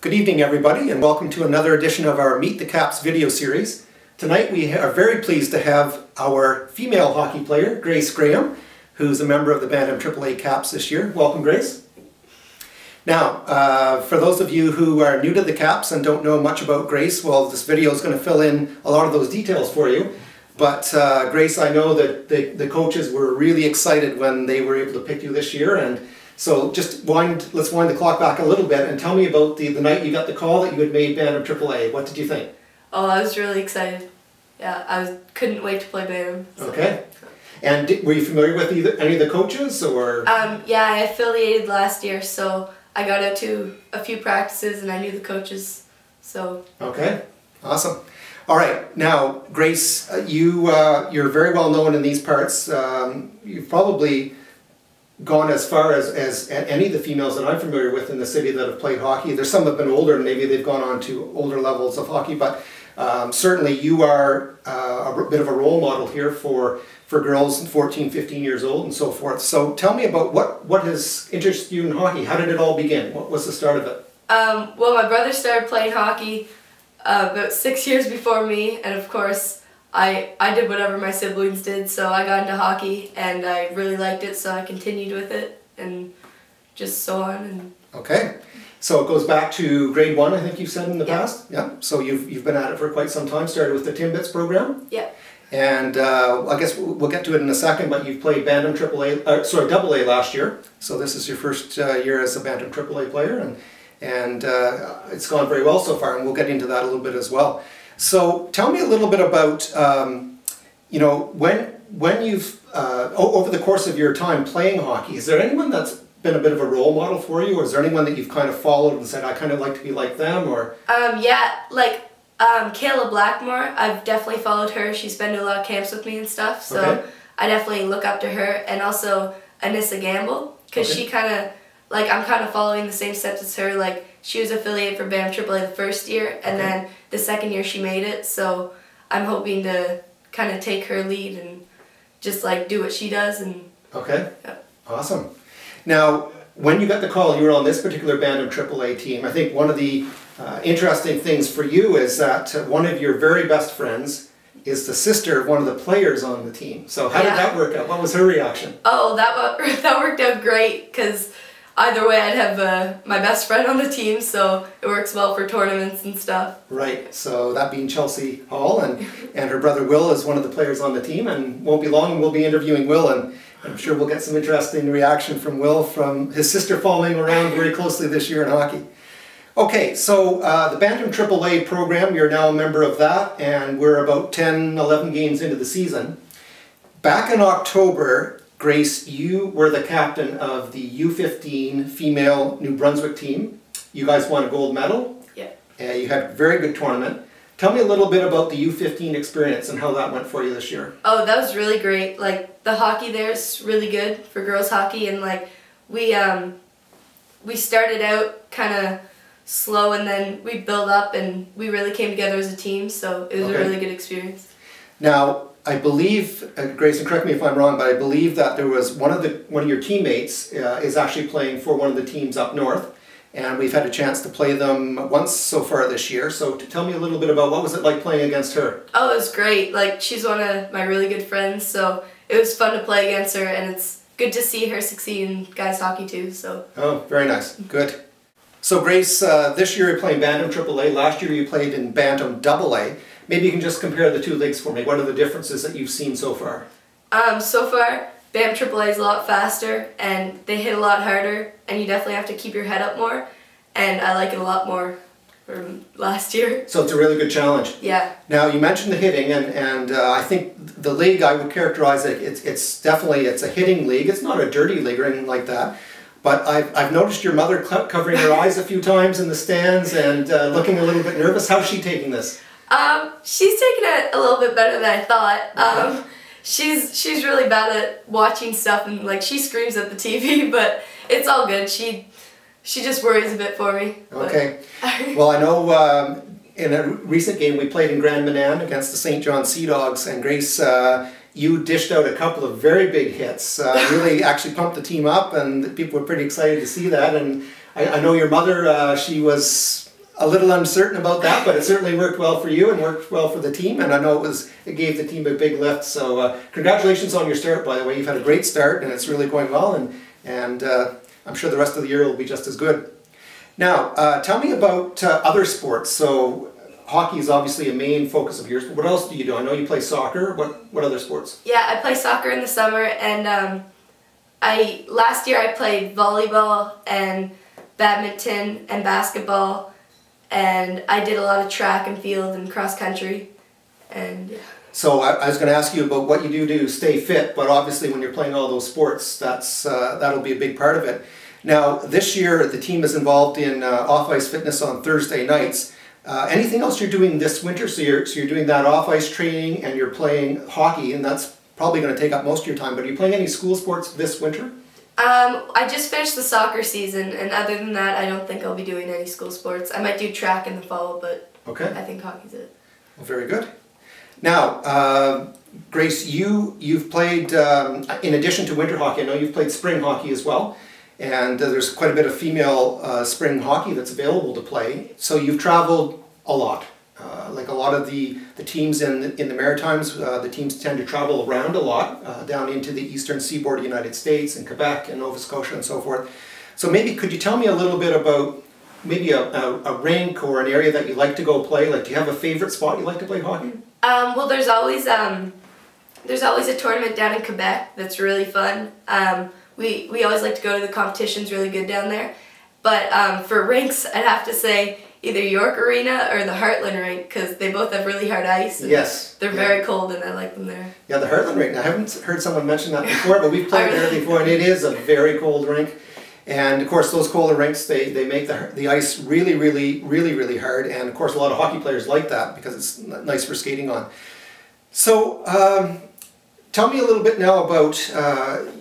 Good evening, everybody, and welcome to another edition of our Meet the Caps video series. Tonight we are very pleased to have our female hockey player, Grace Graham, who's a member of the Bantam AAA Caps this year. Welcome, Grace. Now, for those of you who are new to the Caps and don't know much about Grace, well, this video is going to fill in a lot of those details for you. But Grace, I know that the coaches were really excited when they were able to pick you this year, and so just let's wind the clock back a little bit and tell me about the night you got the call that you had made Bantam AAA. What did you think? Oh, I was really excited. Yeah, couldn't wait to play Bantam. So. Okay. And were you familiar with any of the coaches, or? Yeah, I affiliated last year, so I got out to a few practices and I knew the coaches. So. Okay, awesome. All right, now Grace, you're very well known in these parts. You've probably gone as far as any of the females that I'm familiar with in the city that have played hockey. There's some that have been older and maybe they've gone on to older levels of hockey, but certainly you are a bit of a role model here for girls 14, 15 years old and so forth. So tell me about what has interested you in hockey. How did it all begin? What was the start of it? Well, my brother started playing hockey about 6 years before me, and of course I did whatever my siblings did, so I got into hockey and I really liked it, so I continued with it and just so on. And okay, so it goes back to grade 1, I think you said in the past. Yeah. So you've been at it for quite some time. Started with the Timbits program. Yeah. And I guess we'll get to it in a second, but you've played Bantam AA last year. So this is your first year as a Bantam AAA player, and it's gone very well so far, and we'll get into that a little bit as well. So tell me a little bit about, you know, when you've, over the course of your time playing hockey, is there anyone that's been a bit of a role model for you, or is there anyone that you've kind of followed and said, I kind of like to be like them, or? Yeah, like Kayla Blackmore, I've definitely followed her. She's been to a lot of camps with me and stuff, so okay. I definitely look up to her, and also Anissa Gamble, because okay. She kind of, like, I'm kind of following the same steps as her. Like, she was affiliated for Bantam AAA the first year, and okay. Then the second year she made it, so I'm hoping to kind of take her lead and just, like, do what she does. And okay, yeah. Awesome. Now, when you got the call, you were on this particular Bantam AAA team. I think one of the interesting things for you is that one of your very best friends is the sister of one of the players on the team. So how did that work out? What was her reaction? Oh, that worked out great, because either way I'd have my best friend on the team, so it works well for tournaments and stuff. Right, so that being Chelsea Hall, and her brother Will is one of the players on the team, and won't be long we'll be interviewing Will, and I'm sure we'll get some interesting reaction from Will from his sister following around very closely this year in hockey. Okay, so the Bantam AAA program, you're now a member of that, and we're about 10, 11 games into the season. Back in October, Grace, you were the captain of the U15 female New Brunswick team. You guys won a gold medal. Yeah. You had a very good tournament. Tell me a little bit about the U15 experience and how that went for you this year. Oh, that was really great. Like, the hockey there is really good for girls hockey, and like we started out kind of slow, and then we built up, and we really came together as a team, so it was a really good experience. Now, I believe, Grace, and correct me if I'm wrong, but I believe that there was one of your teammates is actually playing for one of the teams up north, and we've had a chance to play them once so far this year. So tell me a little bit about what was it like playing against her? Oh, it was great. Like, she's one of my really good friends, so it was fun to play against her, and it's good to see her succeed in guys hockey too. So. Oh, very nice. Good. So Grace, this year you're playing Bantam AAA. Last year you played in Bantam AA. Maybe you can just compare the two leagues for me. What are the differences that you've seen so far? So far, Bantam AAA is a lot faster, and they hit a lot harder, and you definitely have to keep your head up more, and I like it a lot more from last year. So it's a really good challenge. Yeah. Now, you mentioned the hitting, and I think the league, I would characterize it, it's definitely a hitting league. It's not a dirty league or anything like that. But I've noticed your mother covering her eyes a few times in the stands and looking a little bit nervous. How's she taking this? She's taking it a little bit better than I thought. She's really bad at watching stuff, and like she screams at the TV, but it's all good. She just worries a bit for me. Okay. Well, I know in a recent game we played in Grand Manan against the St. John Sea Dogs, and Grace, you dished out a couple of very big hits. Really actually pumped the team up, and people were pretty excited to see that. And I know your mother, she was a little uncertain about that, but it certainly worked well for you and worked well for the team, and I know it gave the team a big lift. So congratulations on your start, by the way. You've had a great start, and it's really going well, and I'm sure the rest of the year will be just as good. Now, tell me about other sports. So hockey is obviously a main focus of yours, but what else do you do? I know you play soccer. What other sports? Yeah, I play soccer in the summer, and last year I played volleyball and badminton and basketball. And I did a lot of track and field and cross country, and yeah. So I was going to ask you about what you do to stay fit, but obviously when you're playing all those sports, that'll be a big part of it. Now this year the team is involved in off-ice fitness on Thursday nights. Anything else you're doing this winter? So you're doing that off-ice training and you're playing hockey, and that's probably going to take up most of your time. But are you playing any school sports this winter? I just finished the soccer season, and other than that, I don't think I'll be doing any school sports. I might do track in the fall, but okay. I think hockey's it. Well, very good. Now, Grace, you've played, in addition to winter hockey, I know you've played spring hockey as well, and there's quite a bit of female spring hockey that's available to play. So you've traveled a lot. Like a lot of the teams in the Maritimes, the teams tend to travel around a lot, down into the eastern seaboard of the United States and Quebec and Nova Scotia and so forth. So maybe could you tell me a little bit about maybe a rink or an area that you like to go play? Like, do you have a favorite spot you like to play hockey? Well, there's always a tournament down in Quebec that's really fun. We always like to go to the competitions, really good down there. But for rinks, I'd have to say either York Arena or the Heartland rink, because they both have really hard ice. Yes. They're very cold, and I like them there. Yeah, the Heartland rink. I haven't heard someone mention that before, but we've played there before, and it is a very cold rink. And of course, those colder rinks, they make the ice really, really, really, really hard. And of course, a lot of hockey players like that because it's nice for skating on. So, tell me a little bit now about,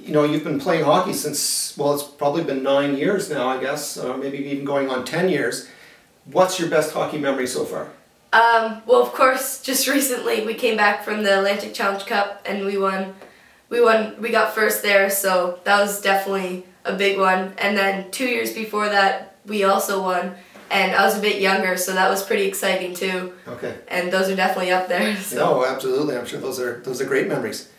you've been playing hockey since, well, it's probably been 9 years now, I guess, maybe even going on 10 years. What's your best hockey memory so far? Well, of course, just recently we came back from the Atlantic Challenge Cup and we got first there, so that was definitely a big one. And then 2 years before that, we also won, and I was a bit younger, so that was pretty exciting too. Okay. And those are definitely up there. So. No, absolutely. I'm sure those are great memories.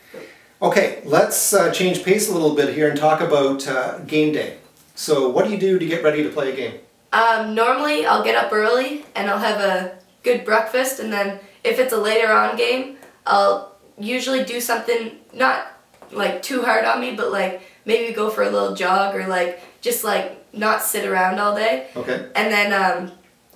Okay, let's change pace a little bit here and talk about game day. So what do you do to get ready to play a game? Normally I'll get up early and I'll have a good breakfast, and then if it's a later on game, I'll usually do something not like too hard on me, but like maybe go for a little jog or like just like not sit around all day. Okay. And then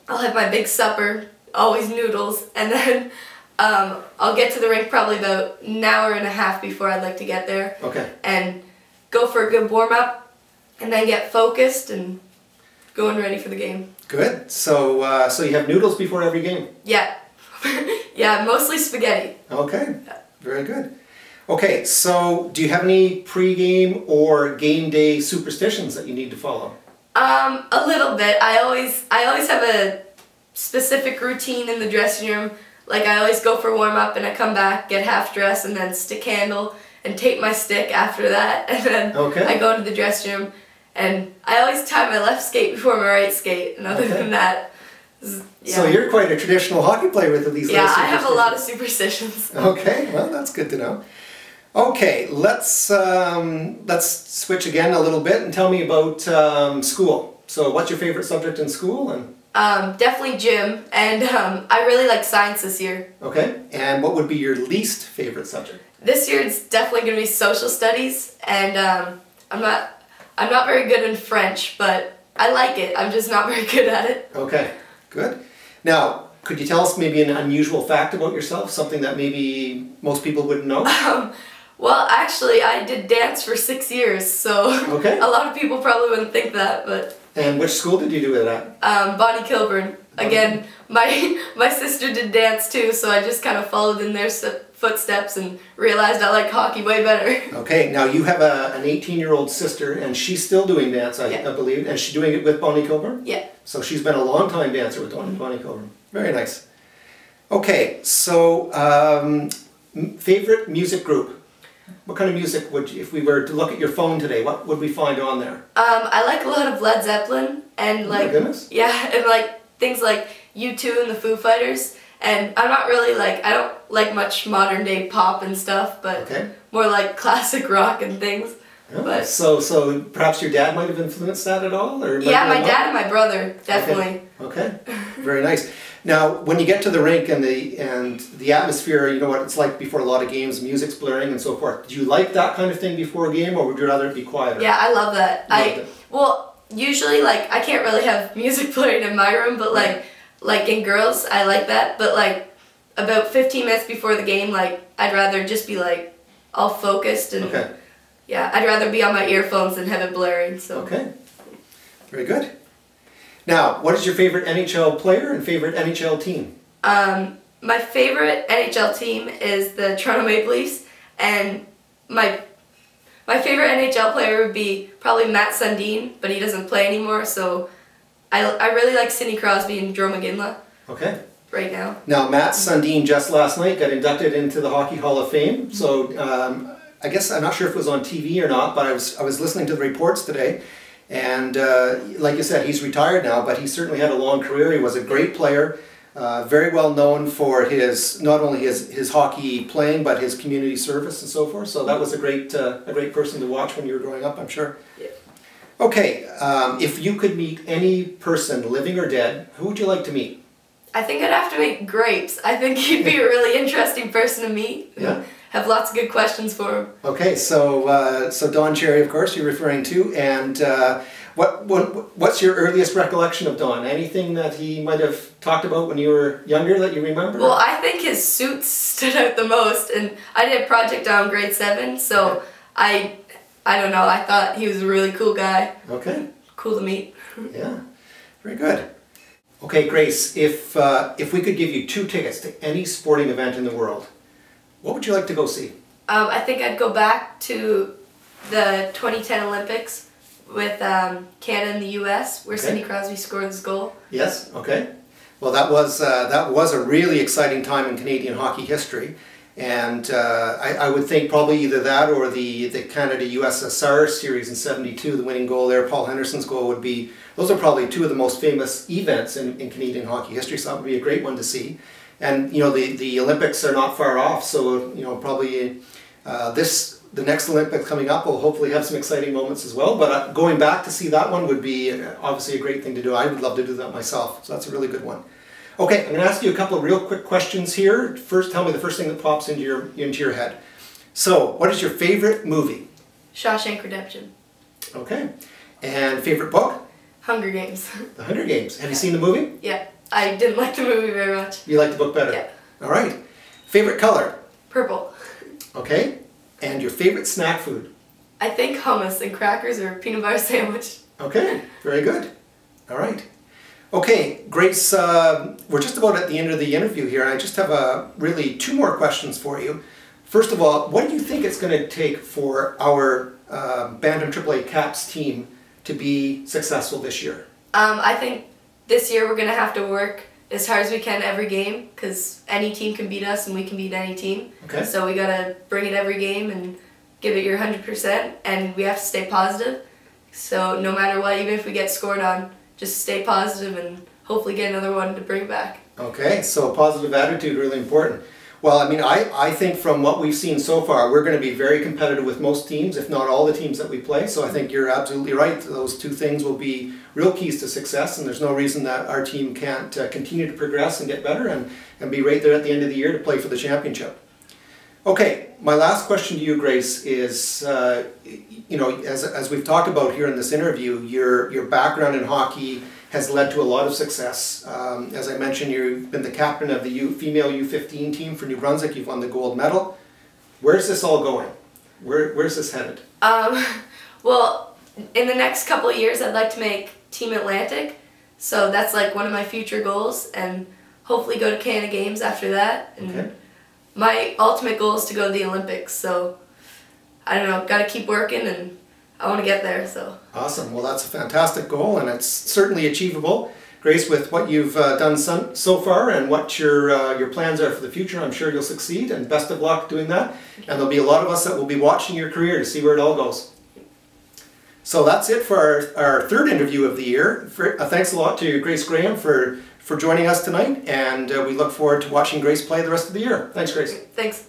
I'll have my big supper, always noodles, and then I'll get to the rink probably about an hour and a half before I'd like to get there. Okay. And go for a good warm up, and then get focused and going ready for the game. Good. So so you have noodles before every game? Yeah. Yeah, mostly spaghetti. Okay. Very good. Okay, so do you have any pre-game or game day superstitions that you need to follow? A little bit. I always have a specific routine in the dressing room. Like I always go for warm up and I come back, get half dressed, and then stick handle and tape my stick after that, and then I go into the dressing room. And I always tie my left skate before my right skate, and other than that, yeah. So you're quite a traditional hockey player with at least yeah, I have a lot of superstitions. Okay, well that's good to know. Okay, let's switch again a little bit and tell me about school. So what's your favorite subject in school? And definitely gym, and I really like science this year. Okay, and what would be your least favorite subject? This year it's definitely going to be social studies, and I'm not very good in French, but I like it. I'm just not very good at it. Okay, good. Now, could you tell us maybe an unusual fact about yourself? Something that maybe most people wouldn't know? Well, actually, I did dance for 6 years, so a lot of people probably wouldn't think that, but... And which school did you do it at? Bonnie Kilburn. Again, my sister did dance too, so I just kind of followed in their footsteps and realized I like hockey way better. Okay, now you have an 18-year-old sister, and she's still doing dance, I believe, and she's doing it with Bonnie Kilburn? Yeah. So she's been a long-time dancer with Bonnie Kilburn. Very nice. Okay, so favorite music group? What kind of music would you, if we were to look at your phone today, what would we find on there? I like a lot of Led Zeppelin, and like, oh my goodness. Yeah, and like things like U2 and the Foo Fighters. And I'm not really I don't like much modern day pop and stuff, but more like classic rock and things. Oh, but so perhaps your dad might have influenced that at all? Or yeah, my dad and my brother, definitely. Okay, very nice. Now, when you get to the rink and the atmosphere, you know what it's like before a lot of games, music's blaring and so forth. Do you like that kind of thing before a game, or would you rather it be quieter? Yeah, I love that. Well, usually I can't really have music playing in my room, but like in girls, I like that. But about 15 minutes before the game, I'd rather just be all focused and yeah, I'd rather be on my earphones than have it blaring. So okay, very good. Now, what is your favorite NHL player and favorite NHL team? My favorite NHL team is the Toronto Maple Leafs, and my favorite NHL player would be probably Matt Sundin, but he doesn't play anymore. So I really like Sidney Crosby and Joe McGinley. Okay. Right now. Now, Matt Sundin just last night got inducted into the Hockey Hall of Fame. So I guess I'm not sure if it was on TV or not, but I was listening to the reports today. And like you said, he's retired now, but he certainly had a long career. He was a great player, very well known for not only his hockey playing, but his community service and so forth. So that was a great person to watch when you were growing up, I'm sure. Yeah. Okay, if you could meet any person, living or dead, who would you like to meet? I think I'd have to meet Grapes. I think he'd be a really interesting person to meet. Yeah. Have lots of good questions for him. Okay, so Don Cherry, of course, you're referring to, and what's your earliest recollection of Don? Anything that he might have talked about when you were younger that you remember? Well, I think his suits stood out the most, and I did a project on grade 7, so I don't know, I thought he was a really cool guy. Okay. Cool to meet. Yeah, very good. Okay, Grace, if we could give you 2 tickets to any sporting event in the world, what would you like to go see? I think I'd go back to the 2010 Olympics with Canada and the U.S., where Sidney Crosby scored his goal. Yes, okay. Well, that was a really exciting time in Canadian hockey history. And I would think probably either that or the Canada-USSR series in '72, the winning goal there, Paul Henderson's goal would be, those are probably 2 of the most famous events in Canadian hockey history, so that would be a great one to see. And you know, the Olympics are not far off, so you know, probably the next Olympics coming up will hopefully have some exciting moments as well. But going back to see that one would be obviously a great thing to do. I would love to do that myself, so that's a really good one. Okay, I'm going to ask you a couple of real quick questions here. First, tell me the first thing that pops into your head. So, what is your favorite movie? Shawshank Redemption. Okay. And favorite book? Hunger Games. The Hunger Games. Have you seen the movie? Yeah. I didn't like the movie very much. You like the book better? Yeah. All right. Favorite color? Purple. Okay. And your favorite snack food? I think hummus and crackers or peanut butter sandwich. Okay. Very good. All right. Okay, Grace, we're just about at the end of the interview here. I just have really 2 more questions for you. First of all, what do you think it's going to take for our Bantam AAA Caps team to be successful this year? I think this year we're going to have to work as hard as we can every game, because any team can beat us and we can beat any team. Okay. So we got to bring it every game and give it your 100%, and we have to stay positive. So no matter what, even if we get scored on, just stay positive and hopefully get another one to bring back. Okay, so positive attitude, really important. Well, I mean, I think from what we've seen so far, we're going to be very competitive with most teams, if not all the teams that we play. So I think you're absolutely right. Those 2 things will be real keys to success, and there's no reason that our team can't continue to progress and get better and be right there at the end of the year to play for the championship. Okay, my last question to you, Grace, is, you know, as we've talked about here in this interview, your background in hockey has led to a lot of success. As I mentioned, you've been the captain of the female U15 team for New Brunswick. You've won the gold medal. Where's this all going? Where's this headed? Well, in the next couple of years, I'd like to make Team Atlantic. So that's like one of my future goals, and hopefully go to Canada Games after that. And okay. My ultimate goal is to go to the Olympics, so I don't know, got to keep working and I want to get there. So awesome. Well, that's a fantastic goal, and it's certainly achievable. Grace, with what you've done so far and what your plans are for the future, I'm sure you'll succeed, and best of luck doing that. And there'll be a lot of us that will be watching your career to see where it all goes. So that's it for our third interview of the year. Thanks a lot to Grace Graham for joining us tonight, and we look forward to watching Grace play the rest of the year. Thanks, Grace. Thanks.